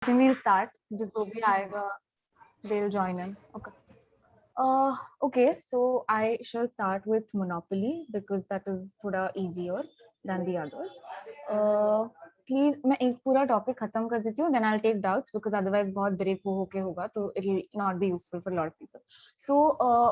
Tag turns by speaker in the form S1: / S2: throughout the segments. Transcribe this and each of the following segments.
S1: think we'll start. Just go bhi aayega, they'll join in. Okay. Okay, so I shall start with Monopoly because that is thoda easier than the others. Please, मैं एक पूरा topic खत्म कर देती हूँ, then I'll take doubts because otherwise बहुत break वो होके होगा, तो it will not be useful for a lot of people. So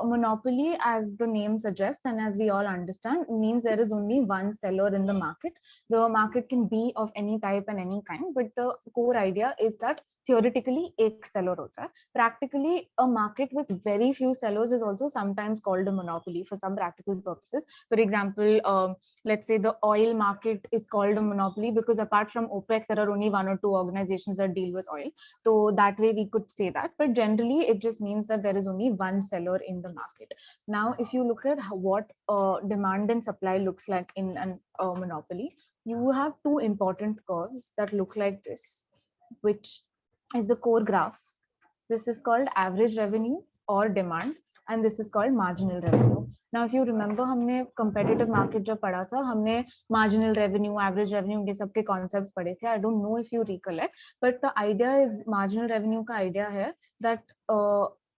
S1: Monopoly, as the name suggests and as we all understand, means there is only one seller in the market. The market can be of any type and any kind, but the core idea is that theoretically एक seller होता है. Practically, a market with very few sellers is also sometimes called a monopoly for some practical purposes. For example, let's say the oil market is called a monopoly because apart from OPEC, there are only one or two organizations that deal with oil. So that way we could say that, but generally it just means that there is only one seller in the market. Now, if you look at what demand and supply looks like in an monopoly, you have two important curves that look like this, which is the core graph. This is called average revenue or demand, and this is called marginal revenue. Now, if you remember, हमने competitive market जब पढ़ा था, हमने marginal revenue, average revenue ये सब के concepts पढ़े थे. I don't know if you recollect, but the idea is marginal revenue का idea है that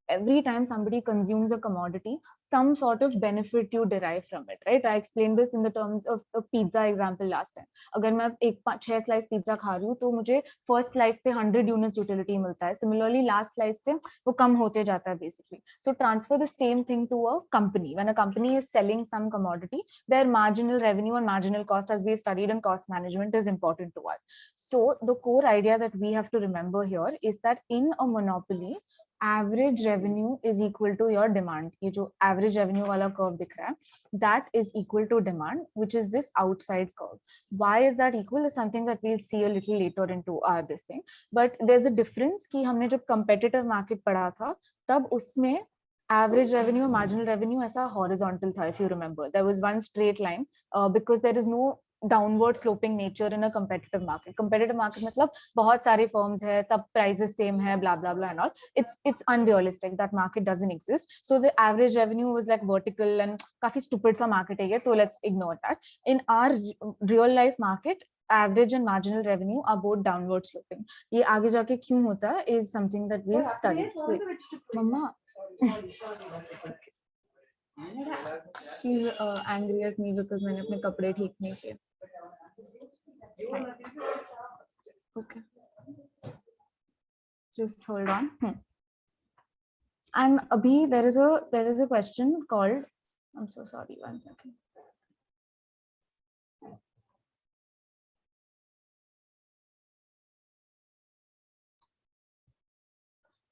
S1: every time somebody consumes a commodity, some sort of benefit you derive from it, right? I explained this in the terms of a pizza example last time. अगर मैं एक 6 slice pizza खा रही हूँ, तो मुझे first slice से 100 units utility मिलता है. Similarly, last slice से वो कम होते जाता है basically. So transfer the same thing to a company. When a company is selling some commodity, their marginal revenue and marginal cost, as we've studied in cost management, is important to us. So the core idea that we have to remember here is that in a monopoly, average revenue is equal to your demand. ये जो average revenue वाला curve दिख रहा है, that is equal to demand, which is this outside curve. Why is that equal is something that we'll see a little later into this thing. But there's a difference कि हमने जब competitive market पढ़ा था, तब उसमें average revenue, marginal revenue ऐसा horizontal था, if you remember. There was one straight line because there is no downward sloping nature in a competitive market. Competitive market मतलब बहुत सारे firms है, सब prices same है, blah blah blah and all. It's unrealistic. That market doesn't exist. So the average revenue was like vertical and काफी stupid सा market है ये, so let's ignore that. In our real life market, average and marginal revenue are both downward sloping. ये आगे जाके क्यों होता है is something that we'll study. Wait, Mama. She's angry at me because मैंने अपने कपड़े ठीक नहीं किए. Okay. Just hold on. And Abhi, there is a question called. I'm so sorry. 1 second.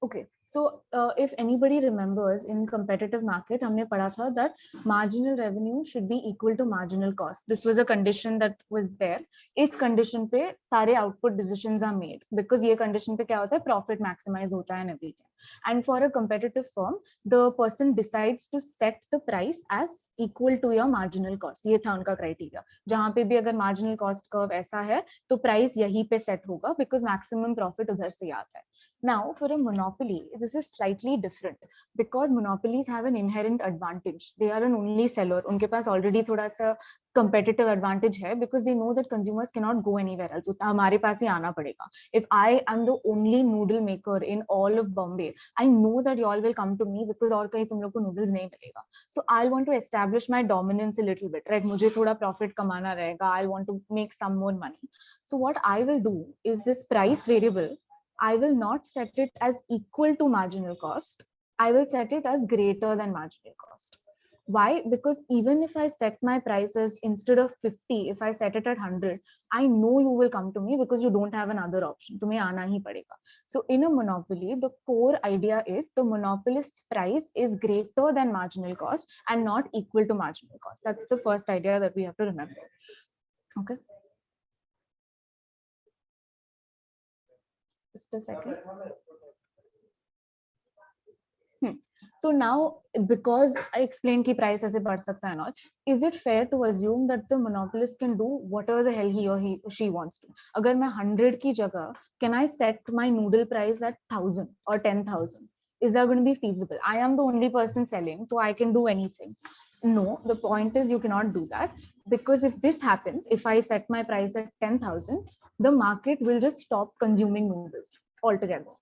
S1: Okay, so if anybody remembers, in competitive market, हमने पढ़ा था that marginal revenue should be equal to marginal cost. This was a condition that was there. इस condition पे सारे output decisions are made because ये condition पे क्या होता है, profit maximize होता है and everything. And for a competitive firm, the person decides to set the price as equal to your marginal cost. ये था उनका criteria. जहाँ पे भी अगर marginal cost curve ऐसा है, तो price यहीं पे set होगा because maximum profit उधर से आता है. Now, for a monopoly, this is slightly different because monopolies have an inherent advantage. They are an only seller. उनके पास already थोड़ा सा competitive advantage है because they know that consumers cannot go anywhere else. हमारे पास ही आना पड़ेगा. If I am the only noodle maker in all of Bombay, I know that you all will come to me because और कहीं तुम लोग को noodles नहीं मिलेगा. So I'll want to establish my dominance a little bit, right? मुझे थोड़ा profit कमाना रहेगा. I'll want to make some more money. So what I will do is this price variable, I will not set it as equal to marginal cost. I will set it as greater than marginal cost. Why? Because even if I set my prices instead of 50, if I set it at 100, I know you will come to me because you don't have another option. तुम्हें आना ही पड़ेगा. So in a monopoly, the core idea is the monopolist's price is greater than marginal cost and not equal to marginal cost. That's the first idea that we have to remember. Okay. Just a second. So now, because I explained कि price ऐसे बढ़ सकता है and all, is it fair to assume that the monopolist can do whatever the hell he or she wants to? अगर मैं 100 की जगह, can I set my noodle price at 1000 or 10,000? Is that going to be feasible? I am the only person selling, so I can do anything. No, the point is you cannot do that because if this happens, if I set my price at 10,000, the market will just stop consuming noodles. altogether.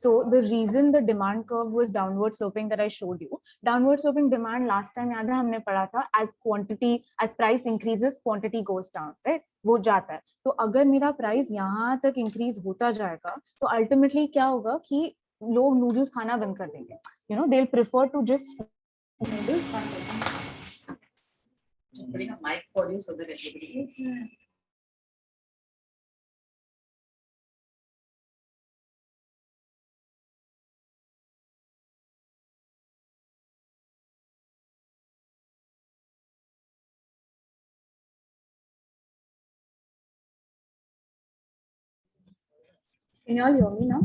S1: So the reason the demand curve was downward sloping that I showed you, downward sloping demand last time याद है हमने पढ़ा था, as price increases quantity goes down, right? वो जाता है. तो अगर मेरा price यहाँ तक increase होता जाएगा, तो ultimately क्या होगा कि लोग noodles खाना बंद कर देंगे. You know, they'll prefer to just noodles.
S2: I'm putting a mic for you so that everybody.
S1: Can you all hear me now?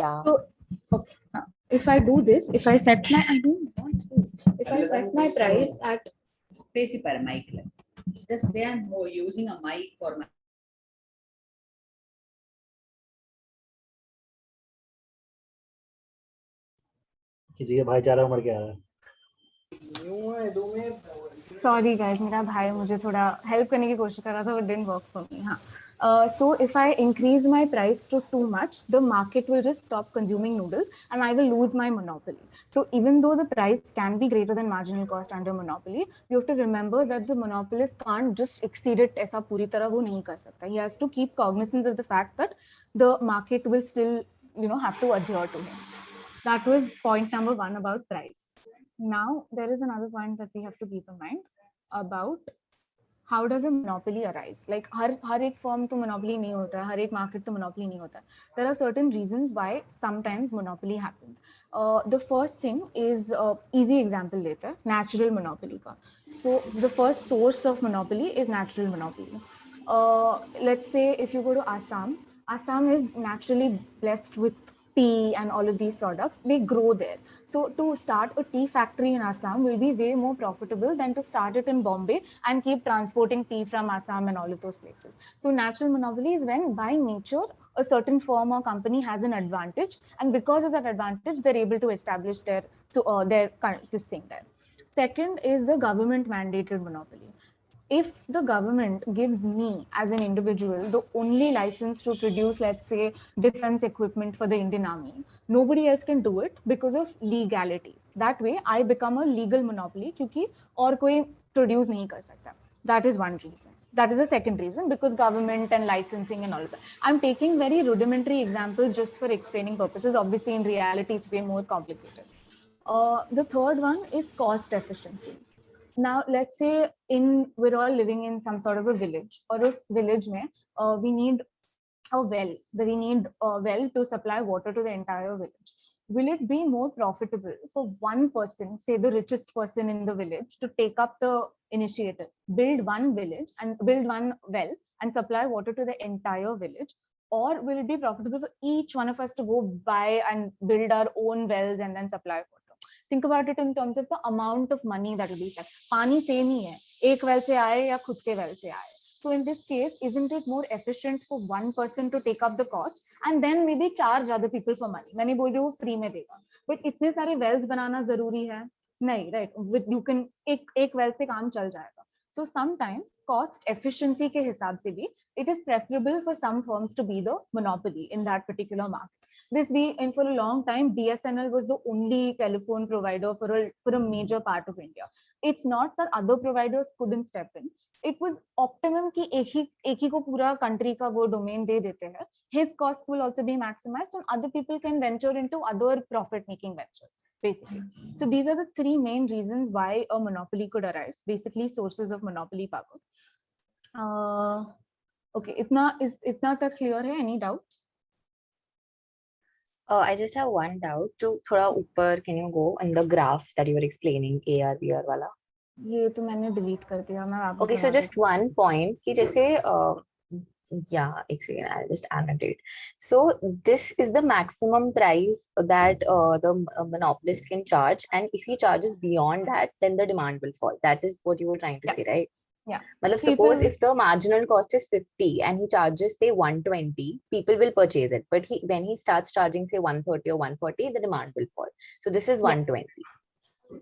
S3: Yeah.
S1: So, okay. If I do this, if I set my, I don't want this. If I set my price at
S2: Space per mic. Just say I'm using a mic for my.
S4: किसी के भाईचारा मर गया है.
S1: Sorry guys, मेरा भाई मुझे थोड़ा help करने की कोशिश कर रहा था, but didn't work for me. हाँ. So if I increase my price to too much, the market will just stop consuming noodles and I will lose my monopoly. So even though the price can be greater than marginal cost under monopoly, you have to remember that the monopolist can't just exceed it. ऐसा पूरी तरह वो नहीं कर सकता. He has to keep cognizance of the fact that the market will still, have to adhere to him. That was point number 1 about price. Now there is another point that we have to keep in mind about how does a monopoly arise. Like हर एक firm तो monopoly नहीं होता है, हर एक market तो monopoly नहीं होता है. There are certain reasons why sometimes monopoly happens. The first thing is easy example लेते हैं, natural monopoly का. So the first source of monopoly is natural monopoly. Let's say if you go to Assam is naturally blessed with tea and all of these products. They grow there. So to start a tea factory in Assam will be way more profitable than to start it in Bombay and keep transporting tea from Assam and all of those places. So natural monopoly is when by nature a certain firm or company has an advantage, and because of that advantage they're able to establish their this thing there. Second is the government mandated monopoly. If the government gives me as an individual the only license to produce, let's say, defense equipment for the Indian Army, nobody else can do it because of legalities. That way, I become a legal monopoly क्योंकि और कोई produce नहीं कर सकता. That is one reason. That is the second reason, because government and licensing and all of that. I'm taking very rudimentary examples just for explaining purposes. Obviously, in reality, it's way more complicated. The third one is cost efficiency. Now let's say we're all living in some sort of a village, or उस village में we need a well to supply water to the entire village. Will it be more profitable for one person, say the richest person in the village, to take up the initiative, build one well and supply water to the entire village? Or will it be profitable for each one of us to go buy and build our own wells and then supply water? Think about it in terms of the amount of money that will be spent. पानी same ही है, एक well से आए या खुद के well से आए. So in this case, isn't it more efficient for one person to take up the cost and then maybe charge other people for money? मैं नहीं बोल रही हूँ free में देगा, but इतने सारे wells बनाना जरूरी है नहीं, right? With you can एक well से काम चल जाएगा. So sometimes cost efficiency के हिसाब से भी it is preferable for some firms to be the monopoly in that particular market. And for a long time, BSNL was the only telephone provider for a major part of India. It's not that other providers couldn't step in. It was optimum कि एक ही को पूरा country का वो domain दे देते हैं. His costs will also be maximized, and other people can venture into other profit-making ventures, basically. So these are the three main reasons why a monopoly could arise. Basically, sources of monopoly power. Okay, इतना तक clear है? Any doubts?
S3: I just have one doubt. To थोड़ा ऊपर, can you go in the graph that you were explaining, AR/VR वाला?
S1: ये तो मैंने delete कर दिया. मैं वापस
S3: Okay, so just one point कि जैसे yeah, एक second, I'll just annotate. So this is the maximum price that the monopolist can charge, and if he charges beyond that, then the demand will fall. That is what you were trying to say, right?
S1: Yeah.
S3: But suppose if the marginal cost is 50 and he charges say 120, people will purchase it. But when he starts charging say 130 or 140, the demand will fall. So this is 120.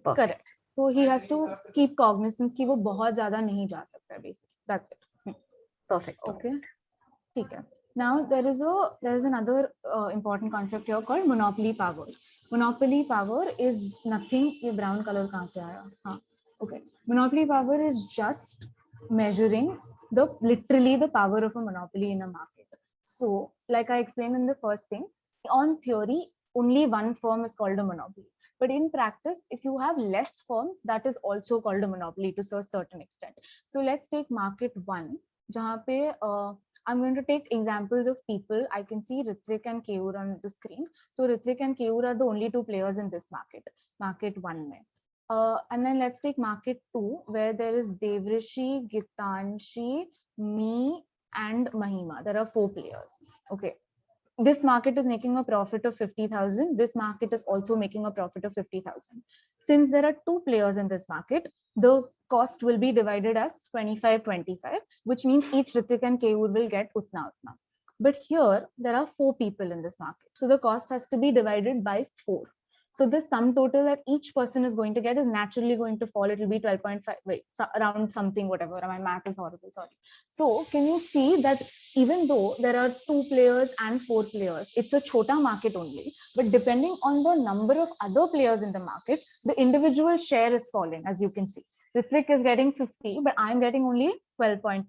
S3: Perfect.
S1: Correct. So he has to keep cognizance कि वो बहुत ज़्यादा नहीं जा सकता है, basically. That's it.
S3: Perfect.
S1: Okay. ठीक है. Now there is another important concept here called monopoly power. Monopoly power is nothing. ये brown color कहाँ से आया? हाँ, okay. Monopoly power is just measuring literally the power of a monopoly in a market. So, like I explained in the first thing, on theory, only one firm is called a monopoly. But in practice, if you have less firms, that is also called a monopoly to a certain extent. So let's take market one, जहाँ पे I'm going to take examples of people. I can see Ritvik and Keur on the screen. So Ritvik and Keur are the only two players in this market, market one mein. And then let's take market two, where there is Devrishi, Gitanshi, me, and Mahima. There are 4 players. Okay. This market is making a profit of 50,000. This market is also making a profit of 50,000. Since there are 2 players in this market, the cost will be divided as 25-25, which means each Ritik and Keur will get utna utna. But here there are 4 people in this market, so the cost has to be divided by 4. So the sum total that each person is going to get is naturally going to fall. It will be 12.5, wait, so around something, whatever. My math is horrible, sorry. So can you see that even though there are 2 players and 4 players, it's a chota market only, but depending on the number of other players in the market, the individual share is falling, as you can see. Ritvik is getting 50, but I'm getting only 12.5.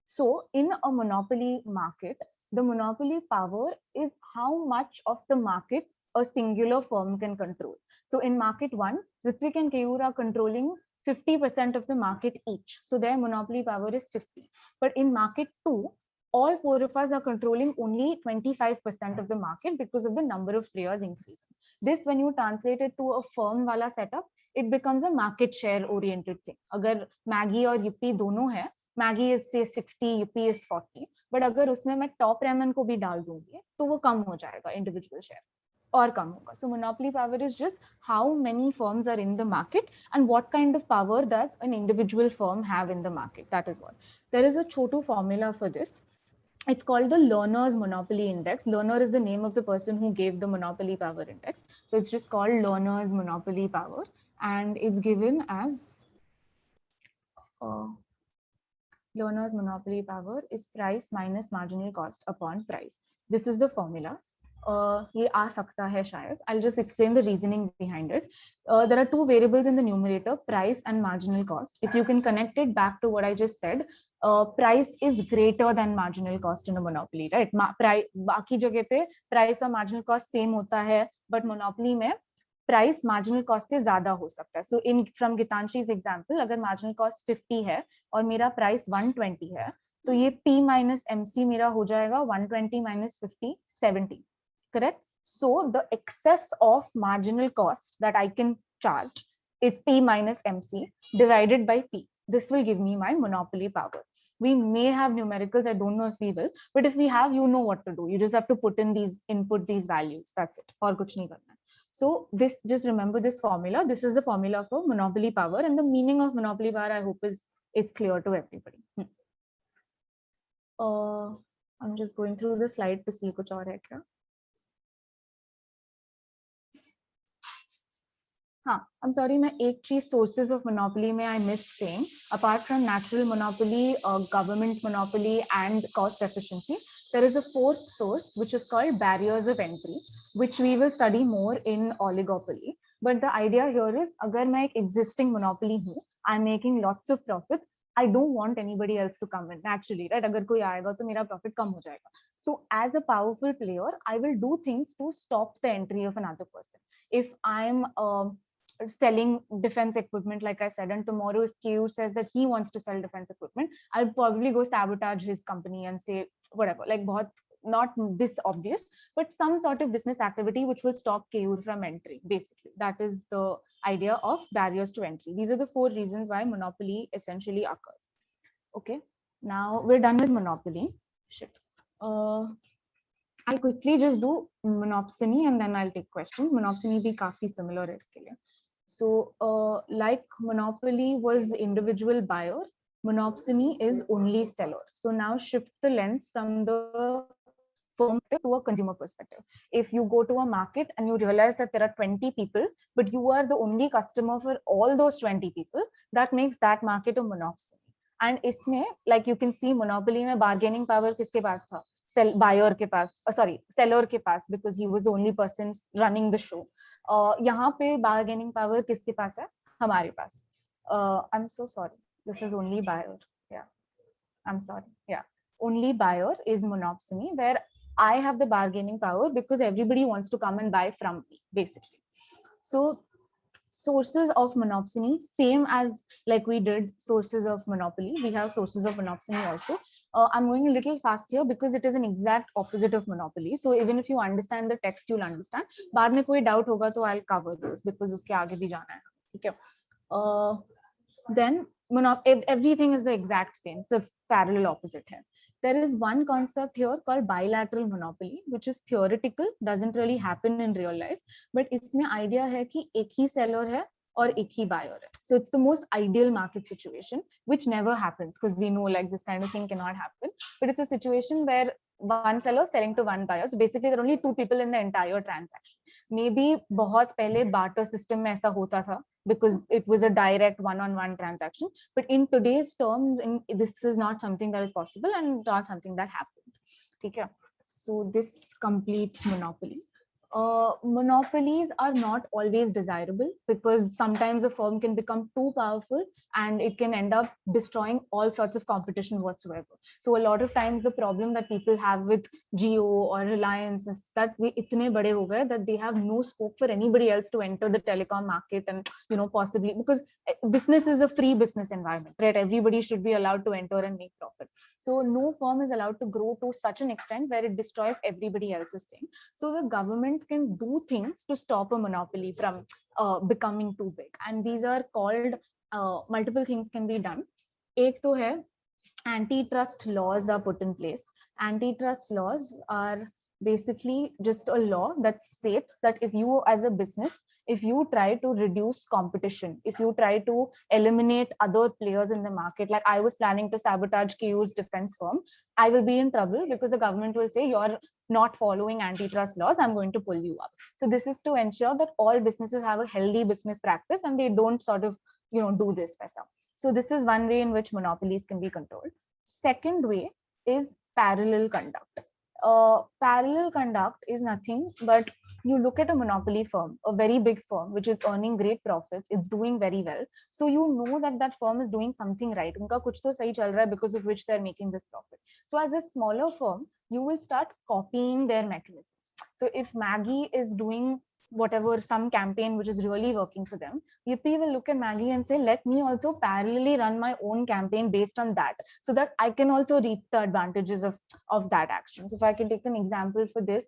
S1: So in a monopoly market, the monopoly power is how much of the market a singular firm can control. So in market one, Ritvik and Keur are controlling 50% of the market each. So their monopoly power is 50. But in market two, all 4 of us are controlling only 25% of the market because of the number of players increasing. This, when you translate it to a firm wala setup, it becomes a market share oriented thing. Agar Maggie or Yippee dono hai, Maggie is say 60, Yippee is 40. But अगर उसमें मैं top Ramon को भी डाल दूंगी तो वो कम हो जाएगा इंडिविजुअल शेयर और कम होगा. So monopoly power is just how many firms are in the market and what kind of power does an individual firm have in the market. That is what. There is a chotu formula for this. It's called the Lerner's Monopoly Index. Lerner is the name of the person who gave the monopoly power index. So it's just called Lerner's Monopoly Power, and it's given as Lerner's monopoly power is price minus marginal cost upon price. This is the formula. ये आ सकता है शायद. I'll just explain the reasoning behind it. There are 2 variables in the numerator, price and marginal cost. If you can connect it back to what I just said, price is greater than marginal cost in a monopoly, right? बाकी जगह पे price और marginal cost same होता है, but monopoly में price marginal cost से ज्यादा हो सकता है. सो इन फ्रॉम गितांशीज एग्जांपल, अगर मार्जिनल कॉस्ट 50 है और मेरा प्राइस 120 है, तो ये P माइनस MC मेरा हो जाएगा 120 minus 50, 70. Correct? So the excess of marginal cost that I can charge is P minus MC divided by P. This will give me my monopoly power. We may have numericals, I don't know if we will, but if we have, you know what to do. You just have to input these values. That's it. और कुछ नहीं करना. So this, just remember this formula. This is the formula for monopoly power, and the meaning of monopoly power, I hope is clear to everybody. I'm just going through the slide to see कुछ और है क्या. हाँ, I'm sorry, मैं एक चीज sources of monopoly में I missed saying. Apart from natural monopoly, government monopoly, and cost efficiency, there is a 4th source which is called barriers of entry, which we will study more in oligopoly. But the idea here is, अगर मैं एक existing monopoly हूँ, I'm making lots of profits. I don't want anybody else to come in naturally, right? अगर कोई आएगा तो मेरा profit कम हो जाएगा. So as a powerful player, I will do things to stop the entry of another person. If I'm selling defense equipment, like I said, and tomorrow if KU says that he wants to sell defense equipment, I'll probably go sabotage his company and say whatever, like not this obvious, but some sort of business activity which will stop KU from entry. Basically, that is the idea of barriers to entry. These are the 4 reasons why monopoly essentially occurs. Okay, now we're done with monopoly. Shit. I'll quickly just do monopsony and then I'll take questions. Monopsony bhi काफी similar है इसके लिए. So like monopoly was individual buyer, monopsony is only seller. So now shift the lens from the firm to a consumer perspective. If you go to a market and you realize that there are 20 people, but you are the only customer for all those 20 people, that makes that market a monopsony. And इसमें, like you can see, monopoly में bargaining power किसके पास था? buyer के पास, sorry, seller के पास, because he was the only person running the show. यहाँ पे bargaining power किसके पास है? हमारे पास. I'm so sorry. This is only buyer. Yeah, I'm sorry. Yeah, only buyer is Monopsony, where I have the bargaining power because everybody wants to come and buy from me, basically. So sources of Monopsony, same as like we did sources of Monopoly, we have sources of Monopsony also. I'm going a little fast here because it is an exact opposite of Monopoly. So even if you understand the text, you'll understand. बाद में कोई doubt होगा तो I'll cover those because उसके आगे भी जाना है. ठीक है. Then everything is the exact same, so parallel opposite hai. There is one concept here called bilateral monopoly, which is theoretical, doesn't really happen in real life, but इसमें idea है कि एक ही seller है और एक ही buyer है. So it's the most ideal market situation, which never happens because we know like this kind of thing cannot happen. But it's a situation where one seller selling to one buyer. So basically there are only two people in the entire transaction. Maybe बहुत पहले barter system में ऐसा होता था because it was a direct one-on-one transaction. But in today's terms, this is not something that is possible and not something that happens. Okay. So this completes monopoly. Monopolies are not always desirable because sometimes a firm can become too powerful and it can end up destroying all sorts of competition whatsoever. So a lot of times the problem that people have with Jio or Reliance is that we itne bade ho gaye that they have no scope for anybody else to enter the telecom market and possibly because business is a free business environment, right? Everybody should be allowed to enter and make profit. So no firm is allowed to grow to such an extent where it destroys everybody else's thing. So the government can do things to stop a monopoly from becoming too big, and these are called multiple things can be done. Ek to hai antitrust laws are put in place. Antitrust laws are basically just a law that states that if you as a business, if you try to reduce competition, if you try to eliminate other players in the market, like I was planning to sabotage KU's defense firm, I will be in trouble because the government will say you're not following antitrust laws, I'm going to pull you up. So this is to ensure that all businesses have a healthy business practice and they don't sort of do this mess up. So this is one way in which monopolies can be controlled. Second way is parallel conduct. Parallel conduct is nothing but you look at a monopoly firm, a very big firm, which is earning great profits, it's doing very well. So you know that that firm is doing something right. Unka kuch to sahi chal raha hai because of which they're making this profit. So as a smaller firm, you will start copying their mechanisms. So if Maggie is doing whatever, some campaign which is really working for them, Yippee will look at Maggie and say, let me also parallelly run my own campaign based on that, so that I can also reap the advantages of that action. So if I can take an example for this,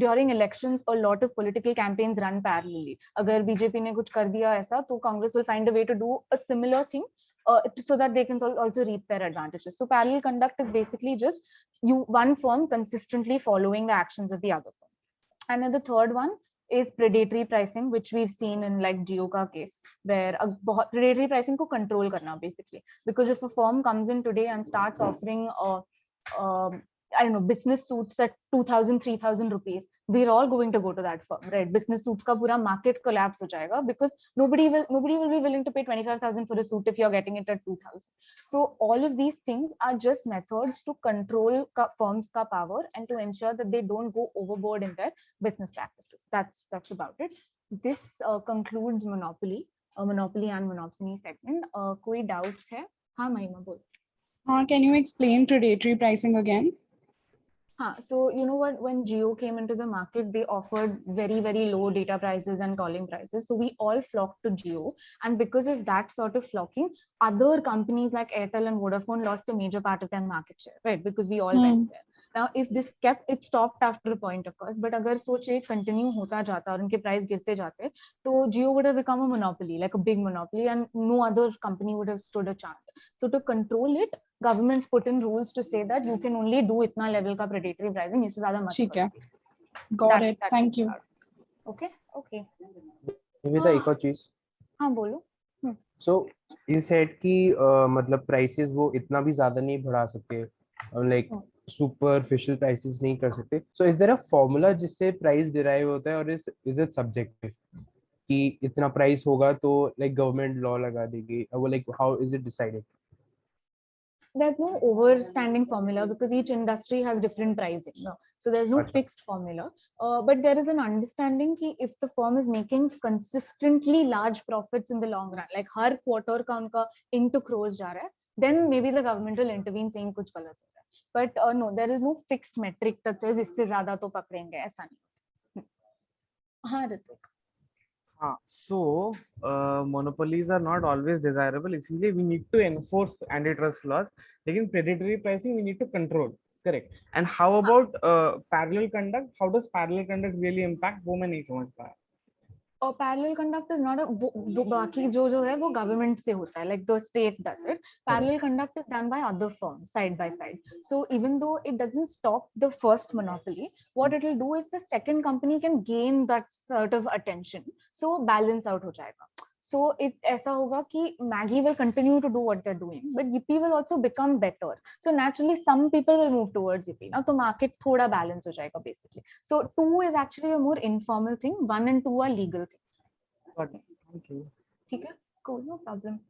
S1: during elections, a lot of political campaigns run parallelly. Agar BJP ne kuch kar diya aisa, to Congress will find a way to do a similar thing so that they can also reap their advantages. So parallel conduct is basically just one firm consistently following the actions of the other firm. And then the third one is predatory pricing, which we've seen in like Jio ka case, where predatory pricing ko control karna basically. Because if a firm comes in today and starts offering I don't know, business suits at 2,000, 3,000 rupees, we're all going to go to that firm, right? Business suits ka pura market collapse ho jayega because nobody will be willing to pay 25,000 for a suit if you're getting it at 2,000. So all of these things are just methods to control firms ka power and to ensure that they don't go overboard in their business practices. That's about it. This concludes monopoly and monopsony segment. Koi doubts hai? हाँ महिमा बोल.
S5: Can you explain predatory pricing again?
S1: So you know what, when Jio came into the market, they offered very, very low data prices and calling prices. So we all flocked to Jio. And because of that sort of flocking, other companies like Airtel and Vodafone lost a major part of their market share, right? Because we all went there. Now, if this it stopped after a point, of course, but agar soche continue hota jata aur unke price girte jate, to Jio would have become a monopoly, like a big monopoly, and no other company would have stood a chance. So to control it, governments put in rules to say that you can only do itna level ka predatory pricing, इससे ज़्यादा मत
S5: ठीक है.
S1: करो.
S5: Got it. Thank you.
S1: Okay.
S6: Niveda एक और चीज.
S1: हाँ बोलो.
S6: So you said कि मतलब prices वो इतना भी ज़्यादा नहीं बढ़ा सकते, like superficial prices नहीं कर सकते. So is there a formula जिससे price derive होता है, और is it subjective कि इतना price होगा तो like government law लगा देगी, or like how is it decided?
S1: there's no overstanding formula because each industry has different pricing. No? So there's no
S4: Achha.
S1: fixed formula. But there is an understanding कि if the firm is making consistently large profits in the long run, like her quarter का उनका into crores जा रहा है, then maybe the government will intervene saying कुछ गलत हो रहा है. But no, there is no fixed metric that says इससे ज़्यादा तो पकड़ेंगे, ऐसा नहीं. हाँ ऋतिक.
S6: हाँ, so monopolies are not always desirable. इसलिए we need to enforce antitrust laws. लेकिन predatory pricing we need to control. Correct. And how about parallel conduct? How does parallel conduct really impact? वो मैं नहीं समझ पाया.
S1: और parallel conduct is not a बाकी जो है वो government से होता है, like the state does it. Parallel conduct is done by other firms side by side. So even though it doesn't stop the first monopoly, what it will do is the second company can gain that sort of attention. So balance out हो जाएगा. So it ऐसा होगा कि Maggi will continue to do what they're doing, but Yippee will also become better. So naturally, some people will move towards Yippee. Now, तो market थोड़ा balance हो जाएगा basically. So 2 is actually a more informal thing. 1 and 2 are legal things.
S6: Got it. Thank you.
S1: ठीक है? Cool, no problem.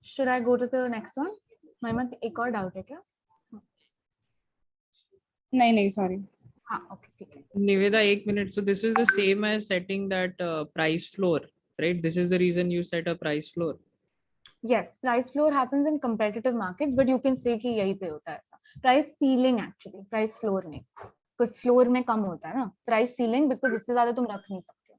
S1: Should I go to the next one? महिमा एक और doubt है क्या?
S5: नहीं sorry.
S1: हाँ, okay, ठीक है.
S7: Niveda, 1 minute. So this is the same as setting that price floor, right? This is the reason you set a price floor.
S1: Yes, price floor happens in competitive market, but you can say कि यही पे होता है ऐसा. Price ceiling actually, price floor नहीं. Because floor में कम होता है ना. Price ceiling because इससे ज़्यादा तुम रख नहीं सकते.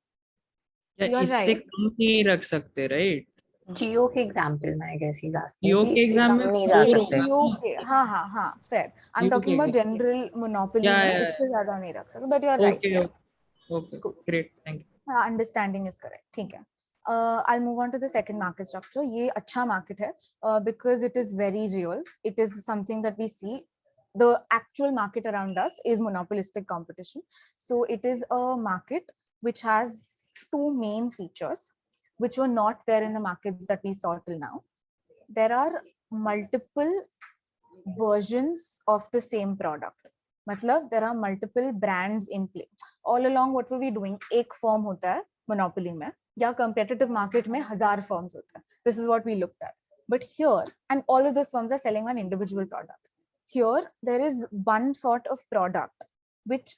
S7: या
S1: You're
S7: इससे
S1: right.
S7: कम नहीं रख सकते, right?
S3: जियो के एग्जांपल में I guess he is asking
S7: Jio
S3: कि
S7: के
S3: इससे
S7: एग्जाम
S3: कम
S7: में
S3: नहीं जा
S7: floor
S3: सकते.
S1: जियो के हाँ fair. I'm
S7: जियो
S1: talking
S7: के
S1: about
S7: example.
S1: general monopoly
S7: Yeah,
S1: में
S7: yeah,
S1: इससे ज़्यादा नहीं रख सकते. But you're right.
S7: Okay,
S1: Yeah.
S7: okay,
S1: Cool.
S7: great, thank you.
S1: Understanding is correct. ठीक है. I'll move on to the second market structure. ये अच्छा market है because it is very real. It is something that we see. The actual market around us is monopolistic competition. So it is a market which has two main features which were not there in the markets that we saw till now. There are multiple versions of the same product. मतलब there are multiple brands in play. All along what were we doing? एक firm होता है monopoly में या competitive market में 1000 firms होता है. This is what we looked at. But here, and all of those firms are selling one individual product. Here there is one sort of product which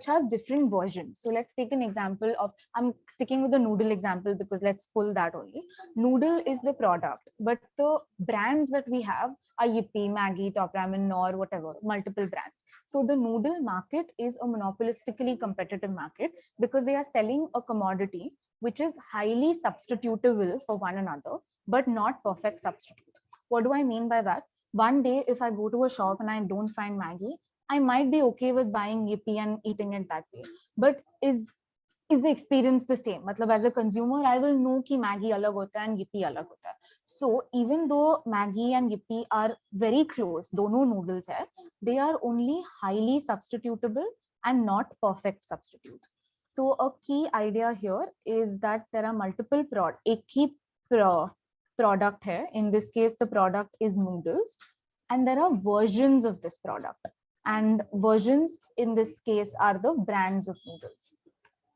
S1: has different versions. So let's take an example of, I'm sticking with the noodle example because let's pull that only. Noodle is the product, but the brands that we have are Yippee, Maggi, Top Ramen, Knorr, whatever, multiple brands. So the noodle market is a monopolistically competitive market because they are selling a commodity which is highly substitutable for one another, but not perfect substitutes. What do I mean by that? One day, if I go to a shop and I don't find Maggi, I might be okay with buying Yippee and eating it that way. But is the experience the same? Matlab, as a consumer, I will know कि Maggi अलग होता है and Yippee अलग होता है. So even though Maggi and Yippee are very close, दोनों noodles है, they are only highly substitutable and not perfect substitutes. So a key idea here is that there are multiple एक ही product है. In this case, the product is noodles, and there are versions of this product. And versions in this case are the brands of noodles.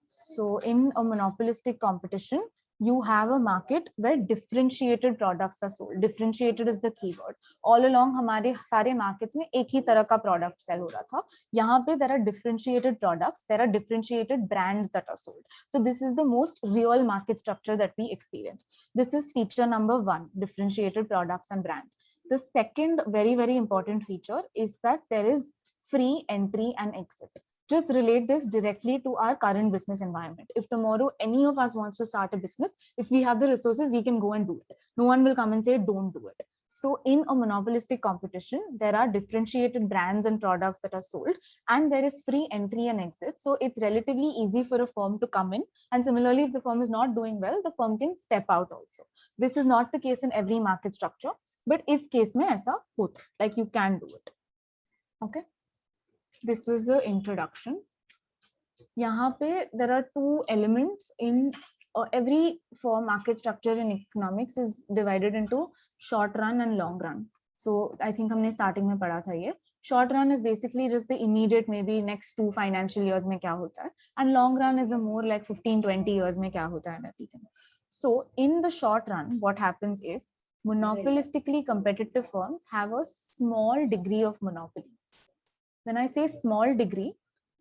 S1: So in a monopolistic competition, you have a market where differentiated products are sold. Differentiated is the keyword. All along हमारे सारे markets में एक ही तरह का product sell हो रहा था. यहाँ पे there are differentiated products, there are differentiated brands that are sold. So this is the most real market structure that we experience. This is feature number 1, differentiated products and brands. The second very, very important feature is that there is free entry and exit. Just relate this directly to our current business environment. If tomorrow any of us wants to start a business, if we have the resources, we can go and do it. No one will come and say, don't do it. So in a monopolistic competition, there are differentiated brands and products that are sold, and there is free entry and exit. So it's relatively easy for a firm to come in. And similarly, if the firm is not doing well, the firm can step out also. This is not the case in every market structure, but इस case में ऐसा होता है, like you can do it. Okay. This was the introduction. यहाँ पे there are two elements in every firm market structure in economics is divided into short run and long run. So I think हमने starting में पढ़ा था ये. Short run is basically just the immediate, maybe next 2 financial years में क्या होता है, and long run is a more like 15-20 years में क्या होता है and everything. So in the short run, what happens is monopolistically competitive firms have a small degree of monopoly. When I say small degree,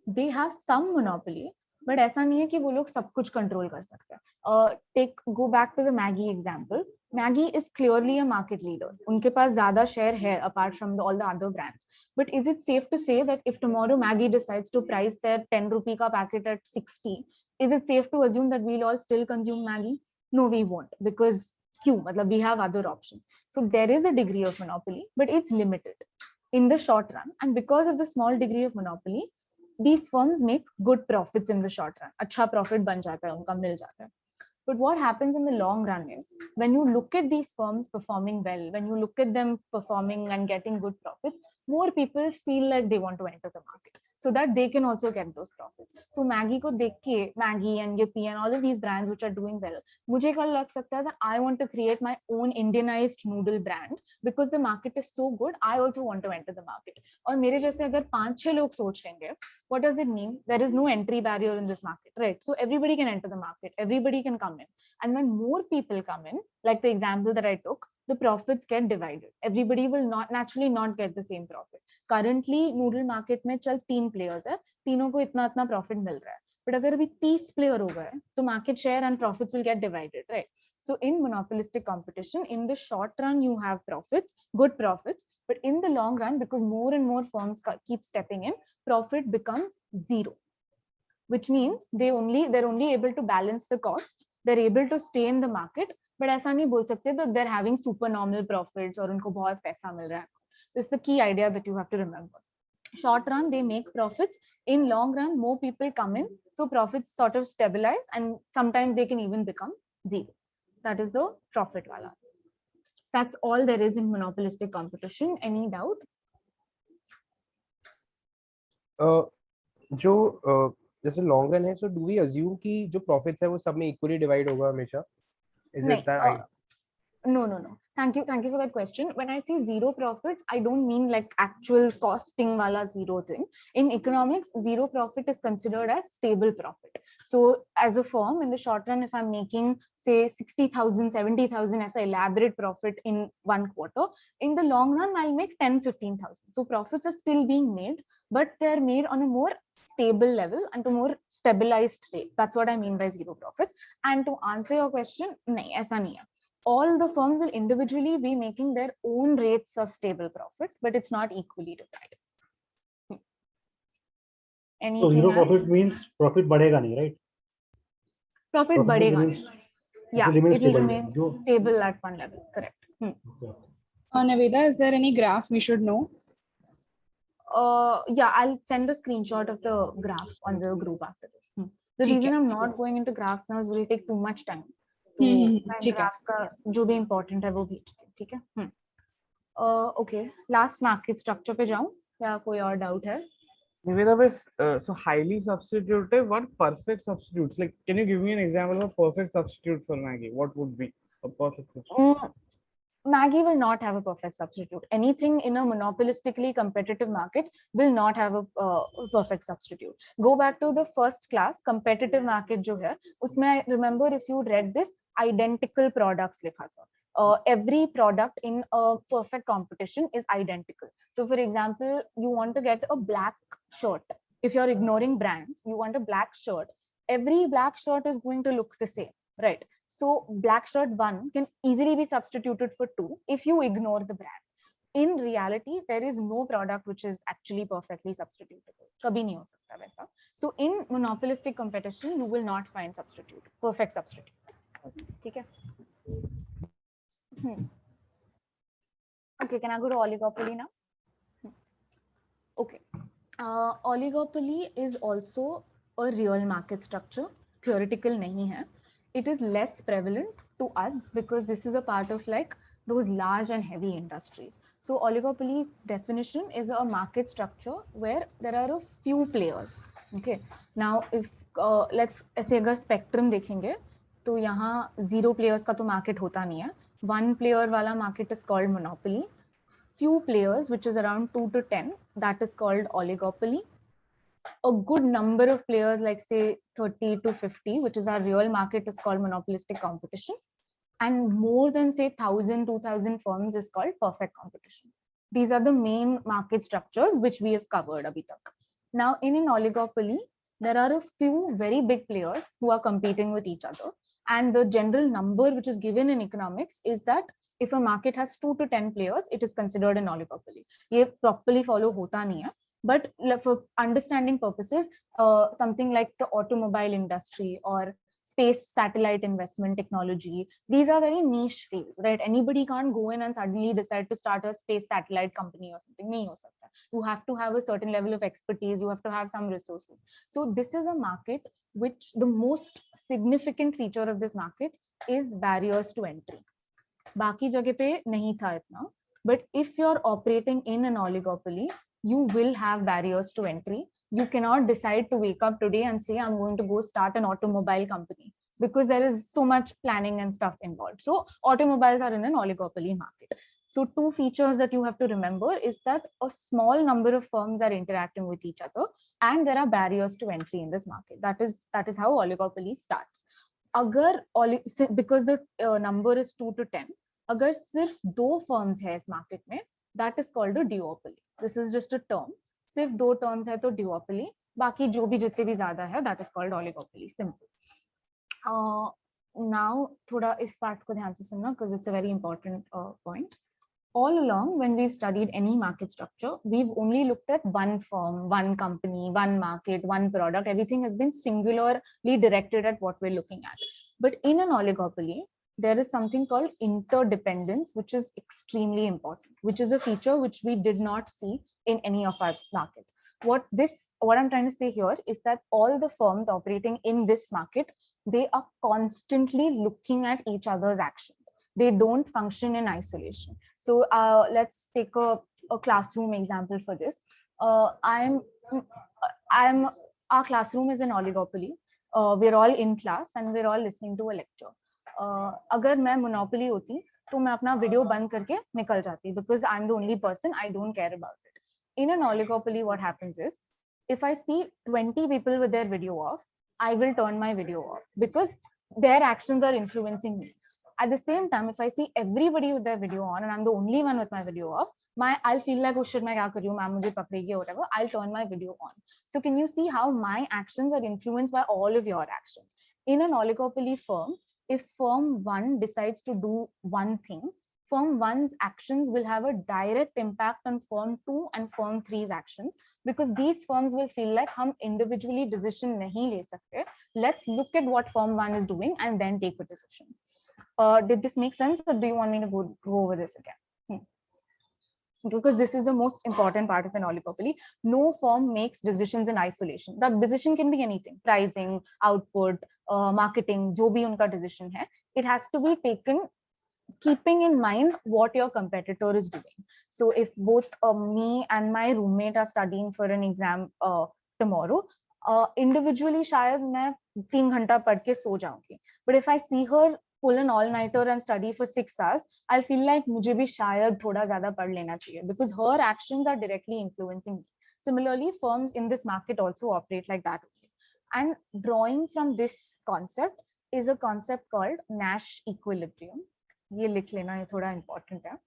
S1: they have some monopoly, but ऐसा नहीं है कि वो लोग सब कुछ control कर सकते हैं. Go back to the Maggie example. Maggie is clearly a market leader. उनके पास ज़्यादा share है apart from all the other brands. But is it safe to say that if tomorrow Maggie decides to price their 10 rupee ka packet at 60, is it safe to assume that we'll all still consume Maggie? No, we won't, because we have other options. So there is a degree of monopoly, but it's limited in the short run. And because of the small degree of monopoly, these firms make good profits in the short run. अच्छा profit बन जाता है, उनका मिल जाता है. But what happens in the long run is, when you look at these firms performing well, when you look at them performing and getting good profits, more people feel like they want to enter the market so that they can also get those profits. So Maggie को देख के, Maggie and Yippee and all of these brands which are doing well, मुझे कल लग सकता है that I want to create my own Indianized noodle brand because the market is so good. I also want to enter the market. और मेरे जैसे अगर 5-6 लोग सोच लेंगे, what does it mean? There is no entry barrier in this market, right? So everybody can enter the market, everybody can come in. And when more people come in, like the example that I took, the profits get divided. Everybody will not naturally not get the same profit. Currently, noodle market में चल 3 players है, तीनों को इतना इतना profit मिल रहा है. But अगर अभी 30 player हो गए, तो market share and profits will get divided, right? So in monopolistic competition, in the short run, you have profits, good profits, but in the long run, because more and more firms keep stepping in, profit becomes zero, which means they're only able to balance the costs. They're able to stay in the market, but ऐसा नहीं बोल सकते that they're having supernormal profits और उनको बहुत पैसा मिल रहा है. This is the key idea that you have to remember. Short run, they make profits. In long run, more people come in, so profits sort of stabilize, and sometimes they can even become zero. That is the profit wala. That's all there is in monopolistic competition. Any doubt?
S6: जो जैसे long run है, so do we assume कि जो profits है वो सब में equally divide होगा हमेशा? Is it that?
S1: No. Thank you for that question. When I say zero profits, I don't mean like actual costing wala zero thing. In economics, zero profit is considered as stable profit. So as a firm, in the short run, if I'm making say 60,000, 70,000 as an elaborate profit in one quarter, in the long run, I'll make 10, 15,000. So profits are still being made, but they're made on a more stable level and to more stabilized rate. That's what I mean by zero profits. And to answer your question, nahi, aisa nahi hai. All the firms will individually be making their own rates of stable profit, but it's not equally divided.
S4: So
S1: Anything
S4: zero
S1: else?
S4: profit means profit बढ़ेगा नहीं, right?
S1: Profit
S4: Profit
S1: बढ़ेगा
S4: remains-
S1: नहीं. Yeah,
S4: it remains
S1: it will
S4: stable.
S1: remain
S4: जो-
S1: stable at one level. Correct.
S4: Okay.
S5: Naveda, is there any graph we should know?
S1: Yeah, I'll send a screenshot of the graph on the group after this. The
S5: ठीक
S1: reason
S5: है,
S1: I'm
S5: ठीक
S1: not going into graphs now is will take too much time. तो मैं
S5: ठीक है.
S1: graphs का जो भी important है वो भेजती हूँ, ठीक है? Okay, last market structure पे जाऊँ या कोई और doubt है?
S8: Niveda, so highly substitutive, what perfect substitutes? Like, can you give me an example of a perfect substitute for Maggie? What would be a perfect substitute?
S1: Maggie will not have a perfect substitute. Anything in a monopolistically competitive market will not have a perfect substitute. Go back to the first class, competitive market जो है, उसमें remember if you read this, identical products लिखा था. Every product in a perfect competition is identical. So for example, you want to get a black shirt. If you're ignoring brands, you want a black shirt. Every black shirt is going to look the same, right? So black shirt 1 can easily be substituted for 2 if you ignore the brand. In reality, there is no product which is actually perfectly substitutable. कभी नहीं हो सकता वैसा. So in monopolistic competition, you will not find perfect substitutes. ठीक है? Okay, can I go to oligopoly now? Okay. Oligopoly is also a real market structure. Theoretical nahi hai. It is less prevalent to us because this is a part of like those large and heavy industries. So oligopoly's definition is a market structure where there are a few players. Okay. Now if let's say अगर spectrum देखेंगे तो यहाँ 0 players का तो market होता नहीं है. 1 player वाला market is called monopoly. Few players, which is around 2 to 10, that is called oligopoly. A good number of players, like say 30 to 50, which is our real market, is called monopolistic competition. and more than say 1,000, 2,000 firms is called perfect competition. These are the main market structures which we have covered abhi tak. Now in an oligopoly, there are a few very big players who are competing with each other, and the general number which is given in economics is that if a market has 2 to 10 players, it is considered an oligopoly. Ye properly follow hota nahi hai, but for understanding purposes, something like the automobile industry or space satellite investment technology, these are very niche fields, right? Anybody can't go in and suddenly decide to start a space satellite company or something. Nahi ho sakta. You have to have a certain level of expertise, you have to have some resources. So this is a market which the most significant feature of this market is barriers to entry. Baki jagah pe nahi tha itna, but if you're operating in an oligopoly, you will have barriers to entry. You cannot decide to wake up today and say, I'm going to go start an automobile company, because there is so much planning and stuff involved. So automobiles are in an oligopoly market. So two features that you have to remember is that a small number of firms are interacting with each other, and there are barriers to entry in this market. That is how oligopoly starts. अगर because the number is 2 to 10, अगर सिर्फ 2 firms है इस market में, that is called a duopoly. This is just a term. सिर्फ 2 terms है तो duopoly, बाकी जो भी जितने भी ज्यादा है, that is called oligopoly. Simple. Now थोड़ा इस part को ध्यान से सुनना, because it's a very important point. All along, when we've studied any market structure, we've only looked at one firm, one company, one market, one product. Everything has been singularly directed at what we're looking at. But in an oligopoly, there is something called interdependence, which is extremely important, which is a feature which we did not see in any of our markets. What I'm trying to say here is that all the firms operating in this market, they are constantly looking at each other's actions. They don't function in isolation. So let's take a classroom example for this. Our classroom is an oligopoly. We're all in class and we're all listening to a lecture. अगर मैं monopoly होती तो मैं अपना video बंद करके निकल जाती, because I'm the only person, I don't care about it. In an oligopoly, what happens is, if I see 20 people with their video off, I will turn my video off because their actions are influencing me. At the same time, if I see everybody with their video on and I'm the only one with my video off, I'll feel like, oh shit, मैं क्या कर रही हूँ, ma'am मुझे पकड़ेगी or whatever. I'll turn my video on. So can you see how my actions are influenced by all of your actions? In an oligopoly firm, if firm 1 decides to do one thing, firm 1's actions will have a direct impact on firm 2 and firm 3's actions, because these firms will feel like हम individually decision नहीं ले सकते. Let's look at what firm 1 is doing and then take a decision. Did this make sense, or do you want me to go over this again? Because this is the most important part of an oligopoly. No firm makes decisions in isolation. That decision can be anything: pricing, output, marketing, जो भी उनका decision है. It has to be taken keeping in mind what your competitor is doing. So if both me and my roommate are studying for an exam tomorrow, individually शायद मैं 3 घंटा पढ़ के सो जाऊंगी. But if I see her pull an all-nighter and study for 6 hours, I'll feel like मुझे भी शायद थोड़ा ज़्यादा पढ़ लेना चाहिए, because her actions are directly influencing me. Similarly, firms in this market also operate like that. And drawing from this concept is a concept called Nash equilibrium. ये लिख लेना, ये थोड़ा important है.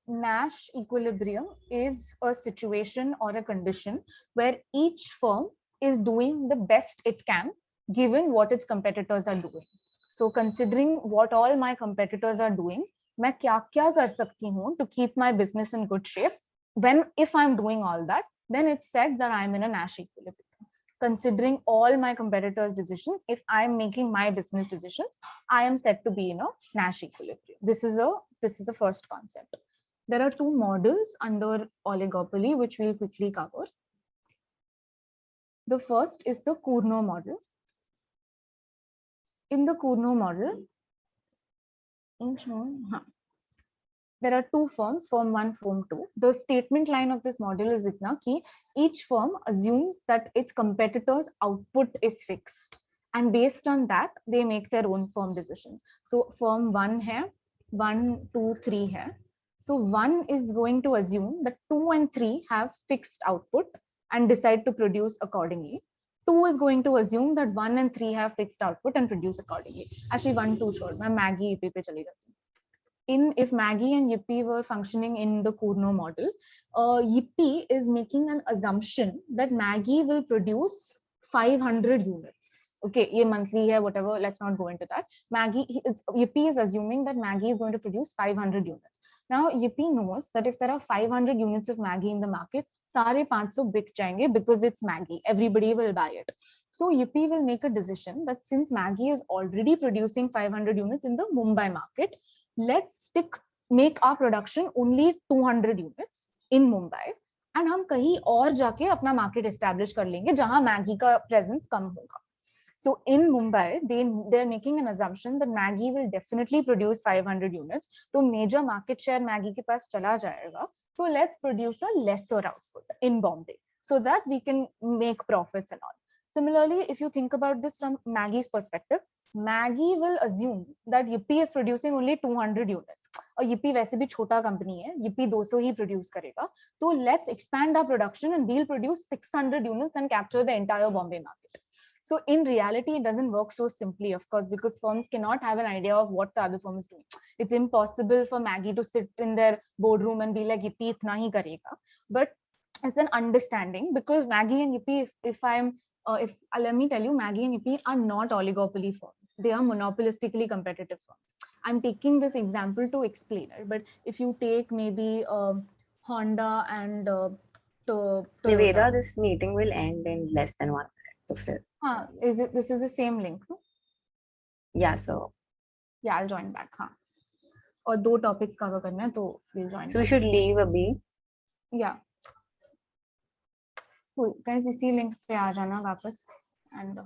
S1: Nash equilibrium is a situation or a condition where each firm is doing the best it can given what its competitors are doing. So considering what all my competitors are doing, मैं क्या क्या कर सकती हूँ to keep my business in good shape? If I'm doing all that, then it's said that I'm in a Nash equilibrium. Considering all my competitors' decisions, if I'm making my business decisions, I am said to be in a Nash equilibrium. This is the first concept. There are 2 models under oligopoly which we'll quickly cover. The first is the Cournot model. In the Cournot model, there are 2 firms, firm 1, firm 2. The statement line of this model is itna ki each firm assumes that its competitors' output is fixed, and based on that, they make their own firm decisions. So firm 1 hai, 1, 2, 3 hai. So 1 is going to assume that 2 and 3 have fixed output and decide to produce accordingly. 2 is going to assume that 1 and 3 have fixed output and produce accordingly. Actually 1, 2 छोड़ मैं Maggie Yippee पे चली जाती हूँ. If Maggie and Yippee were functioning in the Kurno model, Yippee is making an assumption that Maggie will produce 500 units. Okay, ye monthly hai, whatever, let's not go into that. Yippee is assuming that Maggie is going to produce 500 units. Now, Yippee knows that if there are 500 units of Maggie in the market, सारे 500 बिक जाएंगे because it's Maggie. Everybody will buy it. So Yippee will make a decision that since Maggie is already producing 500 units in the Mumbai market, let's make our production only 200 units in Mumbai, and हम कहीं और जाके अपना market establish कर लेंगे जहां Maggie का presence कम होगा. So in Mumbai, they're making an assumption that Maggie will definitely produce 500 units. So major market share Maggie के पास चला जाएगा. So let's produce a lesser output in Bombay so that we can make profits and all. Similarly, if you think about this from Maggie's perspective, Maggie will assume that Yippee is producing only 200 units. और Yippee वैसे भी छोटा company है, Yippee 200 ही produce करेगा. So let's expand our production and we'll produce 600 units and capture the entire Bombay market. So in reality, it doesn't work so simply, of course, because firms cannot have an idea of what the other firm is doing. It's impossible for Maggie to sit in their boardroom and be like, Yippee itna hi karega. But it's an understanding, because Maggie and Yippee, let me tell you, Maggie and Yippee are not oligopoly firms. They are monopolistically competitive firms. I'm taking this example to explain it, but if you take maybe Honda and
S3: Niveda, this meeting will end in less than 1 minute. So
S1: this is the same link, no?
S3: Yeah, so
S1: yeah, I'll join back. हाँ. और 2 topics cover करना है, तो we'll join.
S3: So we should leave a B.
S1: Yeah. Cool. Guys, इसी link पे आ जाना वापस and